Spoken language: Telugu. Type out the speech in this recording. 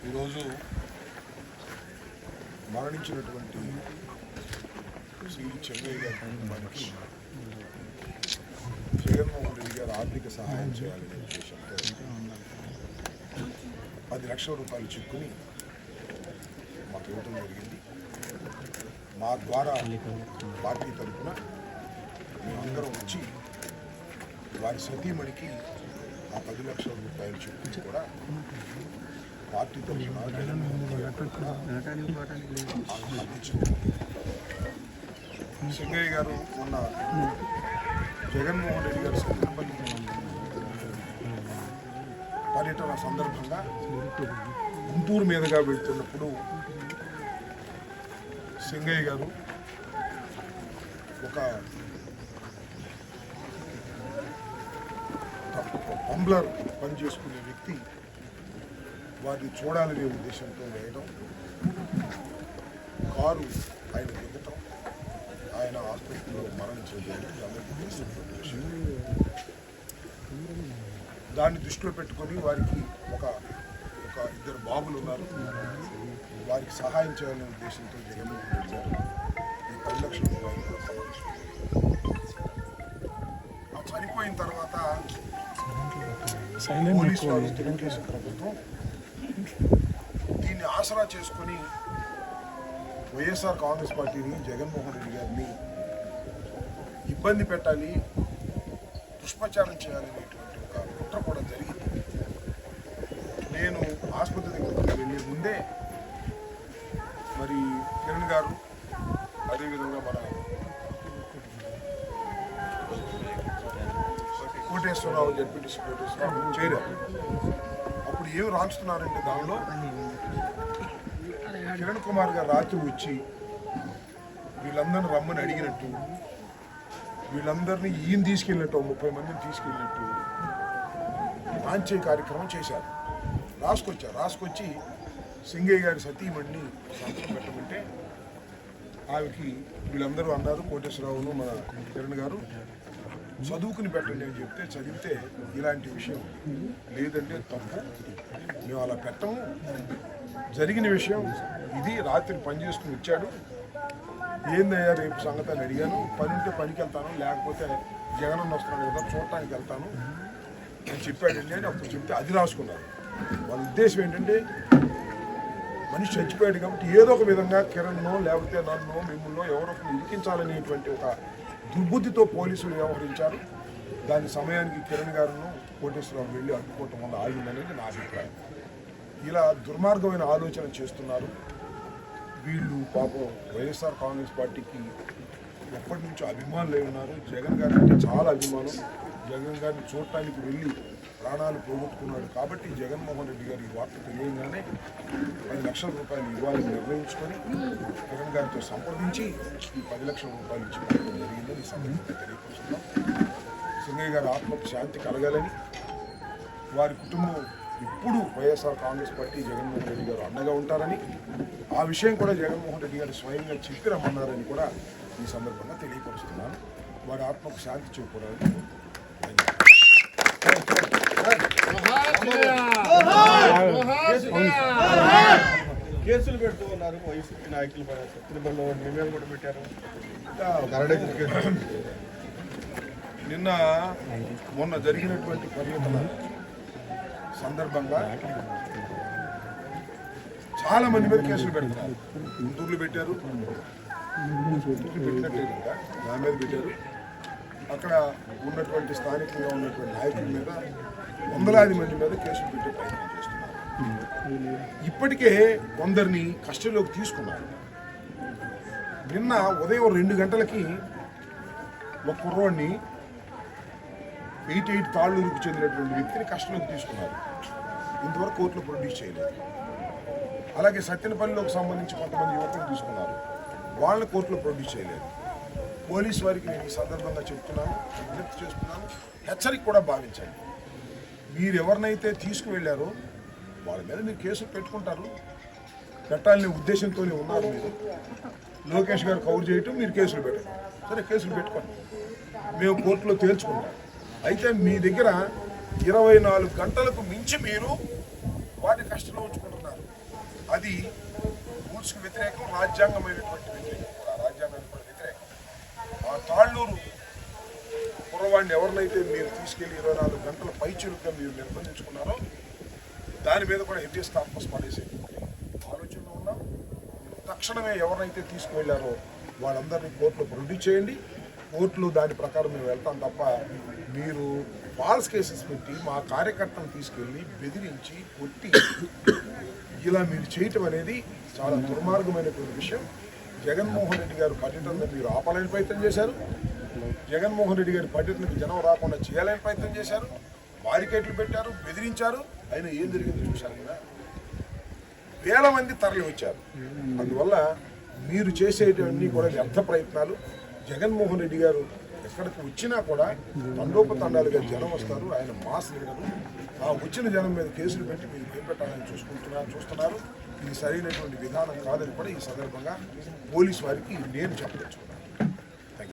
ఈరోజు మరణించినటువంటి శ్రీ చెన్నయ్య గారి కుటుంబానికి జగన్మోహన్ రెడ్డి గారు ఆర్థిక సహాయం చేయాలనే ఉద్దేశంతో 10 లక్షల రూపాయలు చిక్కుని మాకు ఇవ్వడం జరిగింది. మా ద్వారా పార్టీ తరఫున మేమందరం వచ్చి వారి సతీమణికి ఆ 10 లక్షల రూపాయలు చెక్కుని కూడా పార్టీ తరఫున సింగయ్య గారు మొన్న జగన్మోహన్ రెడ్డి గారు సత్యనపల్లి పర్యటన సందర్భంగా గుంటూరు మీదుగా వెళ్తున్నప్పుడు సింగయ్య గారు ఒక పంబ్లర్ పనిచేసుకునే వ్యక్తి వారిని చూడాలనే ఉద్దేశంతో వేయడం, కారు ఆయన దిగటం, ఆయన ఆసుపత్రిలో మరణించడం దాన్ని దృష్టిలో పెట్టుకొని వారికి ఒక 2 బాబులు ఉన్నారు. వారికి సహాయం చేయాలనే ఉద్దేశంతో జగన్మోహన్ రెడ్డి గారు ఈ 10 లక్షల రూపాయలు చనిపోయిన తర్వాత పోలీసు వాళ్ళు, తెలుగుదేశం ప్రభుత్వం దీన్ని ఆసరా చేసుకొని వైఎస్ఆర్ కాంగ్రెస్ పార్టీని, జగన్మోహన్ రెడ్డి గారిని ఇబ్బంది పెట్టాలి, దుష్ప్రచారం చేయాలనేటువంటి ఒక కుట్ర కూడా జరిగింది. నేను ఆసుపత్రి దగ్గరికి వెళ్ళే ముందే మరి కిరణ్ గారు, అదేవిధంగా మన కోటేశ్వరరావు, జడ్పీటీసీ కోటేశ్వరరావు చేరారు. అప్పుడు ఏం రాంచుతున్నారంటే దానిలో కిరణ్ కుమార్ గారు రాత్రి వచ్చి వీళ్ళందరిని రమ్మని అడిగినట్టు, వీళ్ళందరినీ ఈయన తీసుకెళ్ళినట్టు, 30 మందిని తీసుకెళ్ళినట్టు లాంచే కార్యక్రమం చేశారు. రాసుకొచ్చి సింగయ్య గారి సతీమణిని సంతకం పెట్టమంటే ఆమెకి వీళ్ళందరూ అన్నారు, కోటేశ్వరరావును మన కిరణ్ గారు చదువుకుని పెట్టండి అని చెప్తే చదివితే ఇలాంటి విషయం లేదంటే తప్పు, మేము అలా పెట్టము, జరిగిన విషయం ఇది, రాత్రి పని చేసుకుని వచ్చాడు, ఏందయ్యా రేపు సంగతి అని అడిగాను, పని ఉంటే పనికి వెళ్తాను, లేకపోతే జగనన్న వస్తున్నాడు కదా చూడటానికి వెళ్తాను అని చెప్పాడండి అని అప్పుడు చెప్తే అది రాసుకున్నారు. వాళ్ళ ఉద్దేశం ఏంటంటే మనిషి చచ్చిపోయాడు కాబట్టి ఏదో ఒక విధంగా కిరణ్నో లేకపోతే నన్ను మిమ్మల్ని ఎవరో ఇరికించాలనేటువంటి ఒక దుర్బుద్ధితో పోలీసులు వ్యవహరించారు. దాని సమయానికి కిరణ్ గారును కోటేశ్వరరావు వెళ్ళి అడ్డుకోవటం వల్ల ఆగిందనేది నా అభిప్రాయం. ఇలా దుర్మార్గమైన ఆలోచన చేస్తున్నారు వీళ్ళు. పాపం వైఎస్ఆర్ కాంగ్రెస్ పార్టీకి ఎప్పటి నుంచో అభిమానులు ఉన్నారు. జగన్ గారి అంటే చాలా అభిమానం. జగన్ గారిని చూడటానికి వెళ్ళి ప్రాణాలు పోగొట్టుకున్నాడు కాబట్టి జగన్మోహన్ రెడ్డి గారు ఈ వార్త తెలియగానే 10 లక్షల రూపాయలు ఇవ్వాలని నిర్ణయించుకొని కిరణ్ గారితో సంప్రదించి ఈ 10 లక్షల రూపాయలు ఇచ్చి పెట్టడం జరిగిందని ఈ సందర్భంగా తెలియపరుస్తున్నాం. సింగయ్య గారి ఆత్మకు శాంతి కలగాలని, వారి కుటుంబం ఇప్పుడు వైఎస్ఆర్ కాంగ్రెస్ పార్టీ, జగన్మోహన్ రెడ్డి గారు అండగా ఉంటారని, ఆ విషయం కూడా జగన్మోహన్ రెడ్డి గారు స్వయంగా చెప్పి రమ్మన్నారని కూడా ఈ సందర్భంగా తెలియపరుస్తున్నాను. వారి ఆత్మకు శాంతి చేకూరాలని కేసులు పెడుతూ ఉన్నారు వైసీపీ నాయకులు. సత్యనపల్లిలో నివేదిక కూడా పెట్టారు. నిన్న మొన్న జరిగినటువంటి పర్యటన సందర్భంగా చాలా మంది మీద కేసులు పెడుతున్నారు. గుంటూరులో పెట్టారు, పెట్టినట్టే కదా నా మీద పెట్టారు. అక్కడ ఉన్నటువంటి స్థానికంగా ఉన్నటువంటి నాయకుల మీద వందలాది మంది మీద కేసులు పెట్టే ప్రయత్నం చేస్తున్నారు. ఇప్పటికే కొందరిని కస్టడీలోకి తీసుకున్నారు. నిన్న ఉదయం 2 గంటలకి ఒక కుర్రోడిని 88 తాళ్ళూరుకు చెందినటువంటి వ్యక్తిని కస్టడీలోకి తీసుకున్నారు. ఇంతవరకు కోర్టులో ప్రొడ్యూస్ చేయలేదు. అలాగే సత్యనపల్లిలోకి సంబంధించి కొంతమంది యువకులు తీసుకున్నారు, వాళ్ళ కోర్టులో ప్రొడ్యూస్ చేయలేదు. పోలీసు వారికి నేను ఈ సందర్భంగా చెప్తున్నాను, విజ్ఞప్తి చేస్తున్నాను, హెచ్చరిక కూడా భావించండి. మీరు ఎవరినైతే తీసుకువెళ్ళారో వాళ్ళ మీద మీరు కేసులు పెట్టుకుంటారు, పెట్టాలనే ఉద్దేశంతోనే ఉన్నారు. మీరు లోకేష్ గారు కవర్ చేయటం, మీరు కేసులు పెట్టండి. సరే కేసులు పెట్టుకోండి, మేము కోర్టులో తేల్చుకుంటాం. అయితే మీ దగ్గర 24 గంటలకు మించి మీరు వాటి కష్టంలో ఉంచుకుంటున్నారు. అది రూల్స్కి వ్యతిరేకం, రాజ్యాంగమైనటువంటి వ్యతిరేకం కూడా, రాజ్యాంగానికి కూడా వ్యతిరేకం. ఆ తాళ్ళూరు కుర్రవాడిని ఎవరినైతే మీరు తీసుకెళ్లి 24 గంటల పైచురుగ్గా మీరు నిర్బంధించుకున్నారో దాని మీద కూడా హెబియస్ కార్పస్ పడేసేటువంటి ఆలోచనలో ఉన్నాం. తక్షణమే ఎవరినైతే తీసుకువెళ్ళారో వాళ్ళందరినీ కోర్టులో ప్రొడ్యూస్ చేయండి. కోర్టులో దాని ప్రకారం మేము వెళ్తాం తప్ప మీరు ఫాల్స్ కేసెస్ పెట్టి మా కార్యకర్తలను తీసుకెళ్ళి బెదిరించి కొట్టి ఇలా మీరు చేయటం అనేది చాలా దుర్మార్గమైనటువంటి విషయం. జగన్మోహన్ రెడ్డి గారు పర్యటనను మీరు ఆపాలని ప్రయత్నం చేశారు. జగన్మోహన్ రెడ్డి గారి పర్యటనకు జనం రాకుండా చేయాలని ప్రయత్నం చేశారు. బారికేట్లు పెట్టారు, బెదిరించారు. అయినా ఏం జరిగిందో చూశారు కదా, వేల మంది తరలి వచ్చారు. అందువల్ల మీరు చేసేటవన్నీ కూడా వ్యర్థ ప్రయత్నాలు. జగన్మోహన్ రెడ్డి గారు ఎక్కడికి వచ్చినా కూడా తండోపతండాలుగా జనం వస్తారు. ఆయన మాస్ లీడరు. ఆ వచ్చిన జనం మీద కేసులు పెట్టి మీరు భయపెట్టాలని చూస్తున్నారు. ఇది సరైనటువంటి విధానం కాదని కూడా ఈ సందర్భంగా పోలీసు వారికి నేను చెప్పవచ్చు.